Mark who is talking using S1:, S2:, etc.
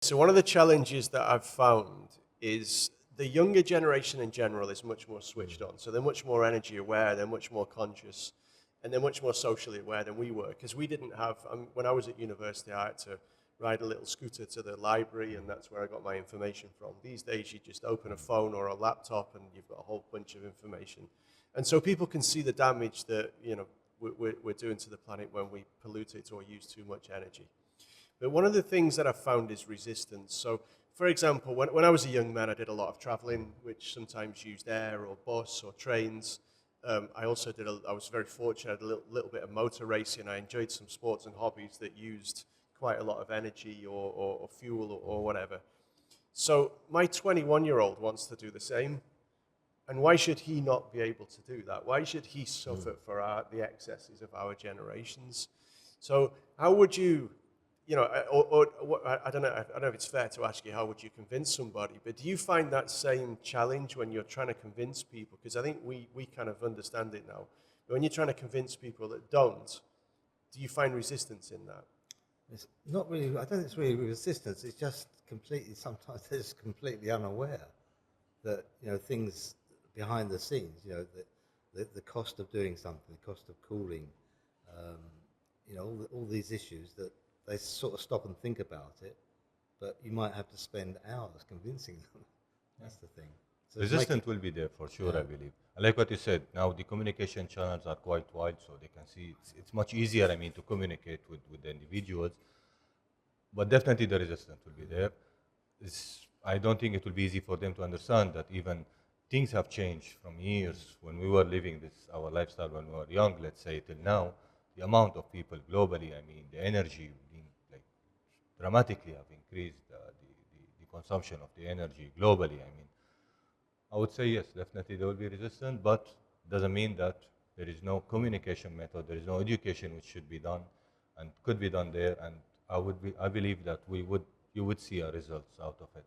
S1: So one of the challenges that I've found is the younger generation in general is much more switched on. So they're much more energy aware, they're much more conscious, and they're much more socially aware than we were. Because we didn't have, when I was at university, I had to ride a little scooter to the library, and that's where I got my information from. These days, you just open a phone or a laptop, and you've got a whole bunch of information. And so people can see the damage that we're doing to the planet when we pollute it or use too much energy. But one of the things that I've found is resistance. So, for example, when I was a young man, I did a lot of traveling, which sometimes used air or bus or trains. I also I was very fortunate, I had a little bit of motor racing. I enjoyed some sports and hobbies that used quite a lot of energy or fuel or whatever. So my 21-year-old wants to do the same. And why should he not be able to do that? Why should he suffer for the excesses of our generations? So how would you, I don't know if it's fair to ask you, how would you convince somebody? But do you find that same challenge when you're trying to convince people? Because I think we kind of understand it now. But when you're trying to convince people that don't, do you find resistance in that?
S2: It's not really, I don't think it's really resistance, it's just completely, sometimes they're just completely unaware that, things behind the scenes, the cost of doing something, the cost of cooling, all these issues that they sort of stop and think about it, but you might have to spend hours convincing them. That's the thing. So
S3: Resistance will be there for sure, I believe. I like what you said. Now the communication channels are quite wide, so they can see it's much easier, to communicate with the individuals. But definitely the resistance will be there. I don't think it will be easy for them to understand that even things have changed from years when we were living our lifestyle when we were young, let's say, till now. The amount of people globally, the energy being dramatically have increased, the consumption of the energy globally. I would say yes, definitely there will be resistance, but doesn't mean that there is no communication method, there is no education which should be done and could be done there, and I believe that you would see a results out of it.